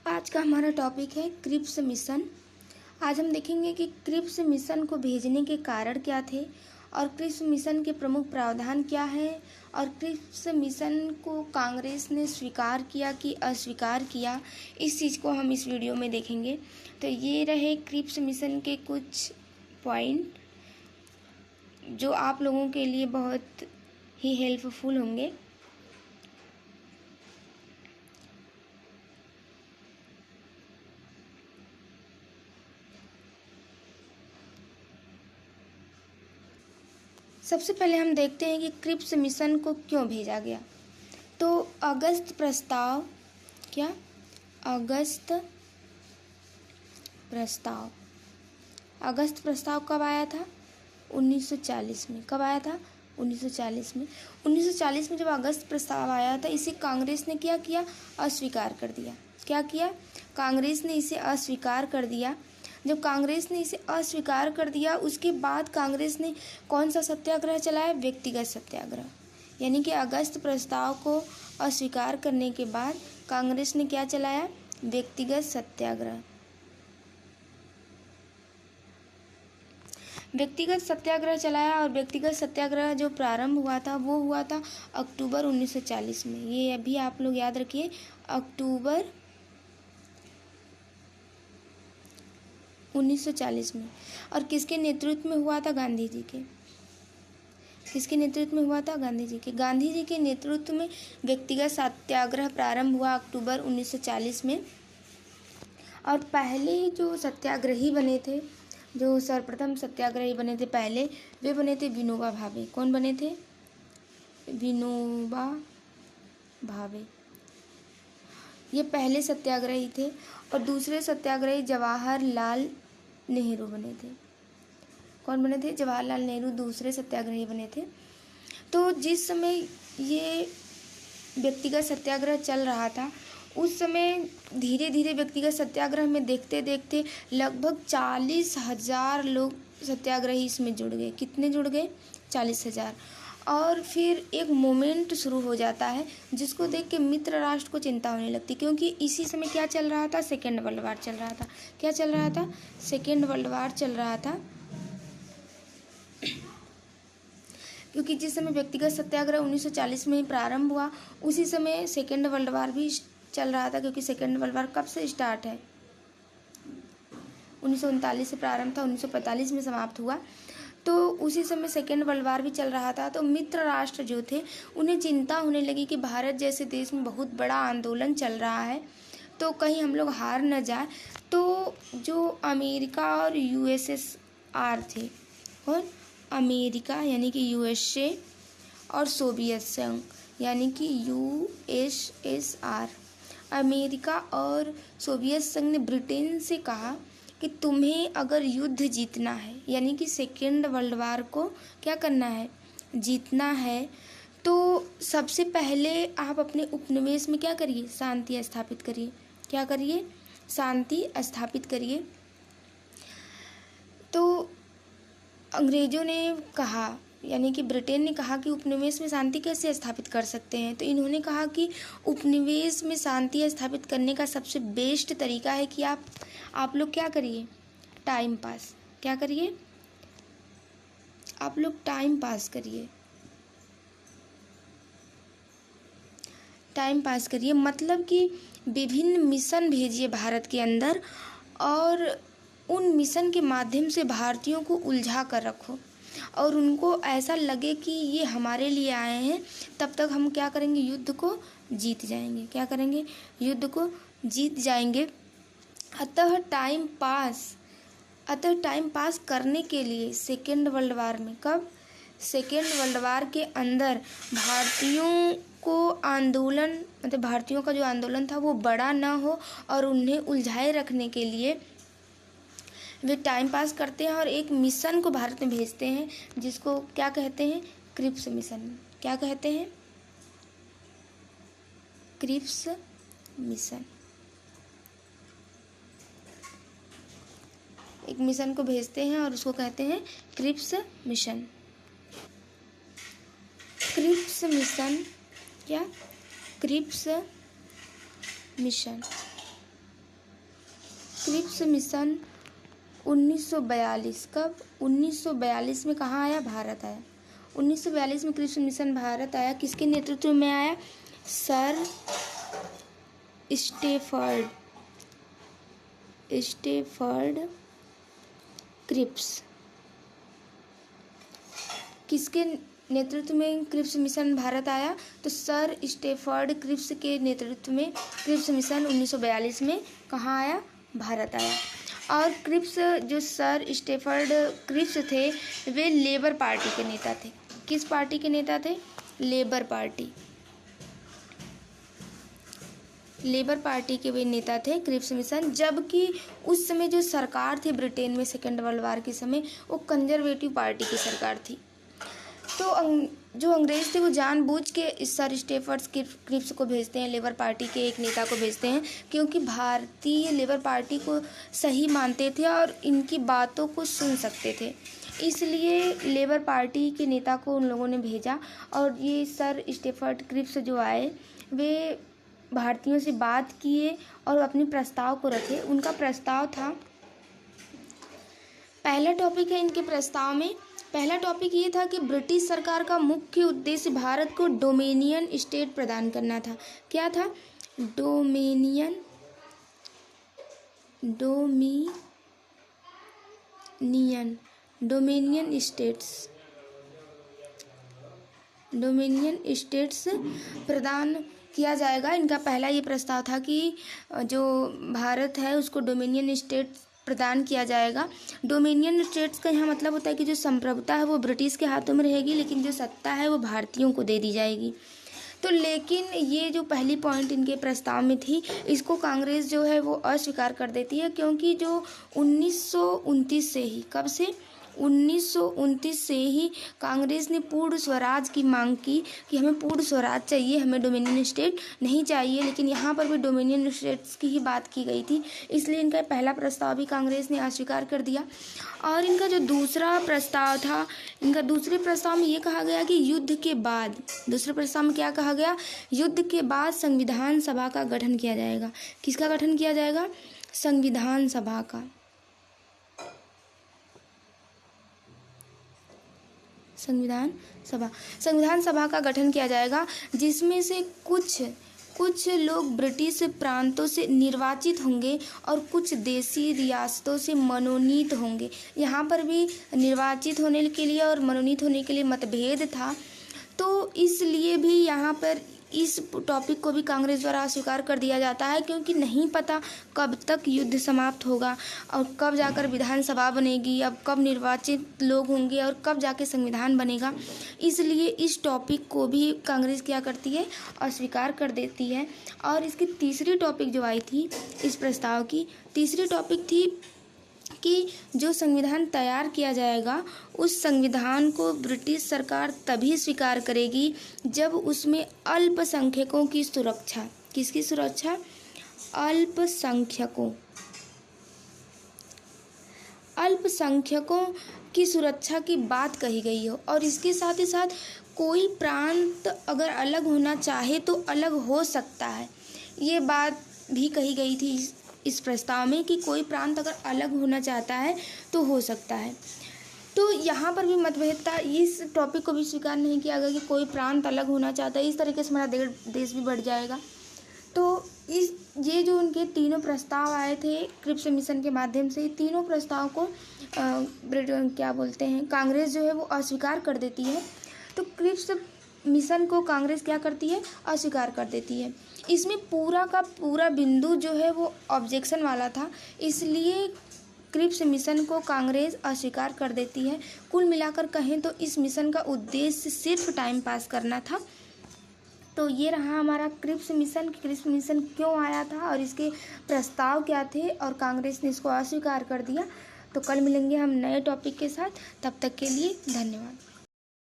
आज का हमारा टॉपिक है क्रिप्स मिशन। आज हम देखेंगे कि क्रिप्स मिशन को भेजने के कारण क्या थे और क्रिप्स मिशन के प्रमुख प्रावधान क्या हैं और क्रिप्स मिशन को कांग्रेस ने स्वीकार किया कि अस्वीकार किया, इस चीज़ को हम इस वीडियो में देखेंगे। तो ये रहे क्रिप्स मिशन के कुछ पॉइंट जो आप लोगों के लिए बहुत ही हेल्पफुल होंगे। सबसे पहले हम देखते हैं कि क्रिप्स मिशन को क्यों भेजा गया। तो अगस्त प्रस्ताव अगस्त प्रस्ताव कब आया था? 1940 में। कब आया था? 1940 में। 1940 में जब अगस्त प्रस्ताव आया था, इसे कांग्रेस ने क्या किया? अस्वीकार कर दिया। क्या किया? कांग्रेस ने इसे अस्वीकार कर दिया। जब कांग्रेस ने इसे अस्वीकार कर दिया, उसके बाद कांग्रेस ने कौन सा सत्याग्रह चलाया? व्यक्तिगत सत्याग्रह। यानी कि अगस्त प्रस्ताव को अस्वीकार करने के बाद कांग्रेस ने क्या चलाया? व्यक्तिगत सत्याग्रह। व्यक्तिगत सत्याग्रह चलाया और व्यक्तिगत सत्याग्रह जो प्रारंभ हुआ था वो हुआ था अक्टूबर 1940 में। ये अभी आप लोग याद रखिए, अक्टूबर 1940 में। और किसके नेतृत्व में हुआ था? गांधी जी के। किसके नेतृत्व में हुआ था? गांधी जी के। गांधी जी के नेतृत्व में व्यक्तिगत सत्याग्रह प्रारंभ हुआ अक्टूबर 1940 में। और पहले जो सत्याग्रही बने थे, जो सर्वप्रथम सत्याग्रही बने थे पहले, वे बने थे विनोबा भावे। कौन बने थे? विनोबा भावे। ये पहले सत्याग्रही थे। और दूसरे सत्याग्रही जवाहरलाल नेहरू बने थे। कौन बने थे? जवाहरलाल नेहरू दूसरे सत्याग्रही बने थे। तो जिस समय ये व्यक्तिगत सत्याग्रह चल रहा था, उस समय धीरे धीरे व्यक्तिगत सत्याग्रह में देखते देखते लगभग 40,000 लोग सत्याग्रही इसमें जुड़ गए। कितने जुड़ गए? 40,000। और फिर एक मोमेंट शुरू हो जाता है जिसको देख के मित्र राष्ट्र को चिंता होने लगती, क्योंकि इसी समय क्या चल रहा था? सेकेंड वर्ल्ड वार चल रहा था। क्या चल रहा था? सेकेंड वर्ल्ड वार चल रहा था। क्योंकि जिस समय व्यक्तिगत सत्याग्रह 1940 में ही प्रारंभ हुआ, उसी समय सेकेंड वर्ल्ड वार भी चल रहा था। क्योंकि सेकेंड वर्ल्ड वार कब से स्टार्ट है? 1939 से प्रारंभ था, 1945 में समाप्त हुआ। तो उसी समय सेकेंड वर्ल्ड वार भी चल रहा था। तो मित्र राष्ट्र जो थे, उन्हें चिंता होने लगी कि भारत जैसे देश में बहुत बड़ा आंदोलन चल रहा है, तो कहीं हम लोग हार न जाए। तो जो अमेरिका और यूएसएसआर थे, कौन? अमेरिका यानी कि यूएसए और सोवियत संघ यानी कि यूएसएसआर, अमेरिका और सोवियत संघ ने ब्रिटेन से कहा कि तुम्हें अगर युद्ध जीतना है, यानी कि सेकेंड वर्ल्ड वार को क्या करना है? जीतना है, तो सबसे पहले आप अपने उपनिवेश में क्या करिए? शांति स्थापित करिए। क्या करिए? शांति स्थापित करिए। तो अंग्रेजों ने कहा, यानी कि ब्रिटेन ने कहा कि उपनिवेश में शांति कैसे स्थापित कर सकते हैं। तो इन्होंने कहा कि उपनिवेश में शांति स्थापित करने का सबसे बेस्ट तरीका है कि आप लोग क्या करिए? Time pass. क्या करिए? आप लोग टाइम पास करिए। टाइम पास करिए मतलब कि विभिन्न मिशन भेजिए भारत के अंदर, और उन मिशन के माध्यम से भारतीयों को उलझा कर रखो और उनको ऐसा लगे कि ये हमारे लिए आए हैं। तब तक हम क्या करेंगे? युद्ध को जीत जाएंगे। क्या करेंगे? युद्ध को जीत जाएंगे। अतः टाइम पास करने के लिए सेकेंड वर्ल्ड वार में, कब? सेकेंड वर्ल्ड वार के अंदर भारतीयों को आंदोलन, मतलब भारतीयों का जो आंदोलन था वो बड़ा ना हो, और उन्हें उलझाए रखने के लिए वे टाइम पास करते हैं और एक मिशन को भारत में भेजते हैं, जिसको क्या कहते हैं? Cripps mission. क्या कहते हैं? Cripps mission. एक मिशन को भेजते हैं और उसको कहते हैं क्रिप्स मिशन। क्रिप्स मिशन क्या? Cripps mission. क्रिप्स मिशन 1942 कब? 1942 में कहाँ आया? भारत आया। 1942 में क्रिप्स मिशन भारत आया। किसके नेतृत्व में आया? Sir Stafford Cripps. किसके नेतृत्व में क्रिप्स मिशन भारत आया? तो सर स्टेफर्ड क्रिप्स के नेतृत्व में क्रिप्स मिशन 1942 में कहाँ आया? भारत आया। और क्रिप्स जो सर स्टेफर्ड क्रिप्स थे वे लेबर पार्टी के नेता थे। किस पार्टी के नेता थे? लेबर पार्टी के वे नेता थे क्रिप्स मिशन। जबकि उस समय जो सरकार थी ब्रिटेन में सेकेंड वर्ल्ड वार के समय वो कंजर्वेटिव पार्टी की सरकार थी। तो जो अंग्रेज थे वो जानबूझ के इस सर स्टेफर्ड क्रिप्स को भेजते हैं, लेबर पार्टी के एक नेता को भेजते हैं, क्योंकि भारतीय लेबर पार्टी को सही मानते थे और इनकी बातों को सुन सकते थे। इसलिए लेबर पार्टी के नेता को उन लोगों ने भेजा और ये सर स्टेफर्ड क्रिप्स जो आए वे भारतीयों से बात किए और अपनी प्रस्ताव को रखे। उनका प्रस्ताव था, पहला टॉपिक है इनके प्रस्ताव में, पहला टॉपिक ये था कि ब्रिटिश सरकार का मुख्य उद्देश्य भारत को डोमिनियन स्टेट प्रदान करना था। क्या था? डोमिनियन स्टेट्स प्रदान किया जाएगा। इनका पहला ये प्रस्ताव था कि जो भारत है उसको डोमिनियन स्टेट प्रदान किया जाएगा। डोमिनियन स्टेट्स का यहाँ मतलब होता है कि जो संप्रभुता है वो ब्रिटिश के हाथों में रहेगी, लेकिन जो सत्ता है वो भारतीयों को दे दी जाएगी। तो लेकिन ये जो पहली पॉइंट इनके प्रस्ताव में थी इसको कांग्रेस जो है वो अस्वीकार कर देती है, क्योंकि जो 1929 से ही, कब से? 1929 से ही कांग्रेस ने पूर्ण स्वराज की मांग की कि हमें पूर्ण स्वराज चाहिए, हमें डोमिनियन स्टेट नहीं चाहिए। लेकिन यहाँ पर भी डोमिनियन स्टेट्स की ही बात की गई थी, इसलिए इनका पहला प्रस्ताव भी कांग्रेस ने अस्वीकार कर दिया। और इनका जो दूसरा प्रस्ताव था, इनका दूसरे प्रस्ताव में ये कहा गया कि युद्ध के बाद, दूसरे प्रस्ताव में क्या कहा गया? युद्ध के बाद संविधान सभा का गठन किया जाएगा। किसका गठन किया जाएगा? संविधान सभा का। संविधान सभा का गठन किया जाएगा, जिसमें से कुछ लोग ब्रिटिश प्रांतों से निर्वाचित होंगे और कुछ देसी रियासतों से मनोनीत होंगे। यहाँ पर भी निर्वाचित होने के लिए और मनोनीत होने के लिए मतभेद था, तो इसलिए भी यहाँ पर इस टॉपिक को भी कांग्रेस द्वारा स्वीकार कर दिया जाता है, क्योंकि नहीं पता कब तक युद्ध समाप्त होगा और कब जाकर विधानसभा बनेगी, अब कब निर्वाचित लोग होंगे और कब जाके संविधान बनेगा। इसलिए इस टॉपिक को भी कांग्रेस क्या करती है? अस्वीकार कर देती है। और इसकी तीसरी टॉपिक जो आई थी इस प्रस्ताव की, तीसरी टॉपिक थी कि जो संविधान तैयार किया जाएगा उस संविधान को ब्रिटिश सरकार तभी स्वीकार करेगी जब उसमें अल्पसंख्यकों की सुरक्षा, किसकी सुरक्षा? अल्पसंख्यकों की सुरक्षा की बात कही गई हो। और इसके साथ ही साथ कोई प्रांत अगर अलग होना चाहे तो अलग हो सकता है, ये बात भी कही गई थी इस प्रस्ताव में कि कोई प्रांत अगर अलग होना चाहता है तो हो सकता है। तो यहाँ पर भी मतभेद था, इस टॉपिक को भी स्वीकार नहीं किया गया कि कोई प्रांत अलग होना चाहता है, इस तरीके से हमारा देश भी बढ़ जाएगा। तो ये जो उनके तीनों प्रस्ताव आए थे क्रिप्स मिशन के माध्यम से, तीनों प्रस्ताव को कांग्रेस जो है वो अस्वीकार कर देती है। तो क्रिप्स मिशन को कांग्रेस क्या करती है? अस्वीकार कर देती है। इसमें पूरा का पूरा बिंदु जो है वो ऑब्जेक्शन वाला था, इसलिए क्रिप्स मिशन को कांग्रेस अस्वीकार कर देती है। कुल मिलाकर कहें तो इस मिशन का उद्देश्य सिर्फ टाइम पास करना था। तो ये रहा हमारा क्रिप्स मिशन क्यों आया था और इसके प्रस्ताव क्या थे और कांग्रेस ने इसको अस्वीकार कर दिया। तो कल मिलेंगे हम नए टॉपिक के साथ, तब तक के लिए धन्यवाद।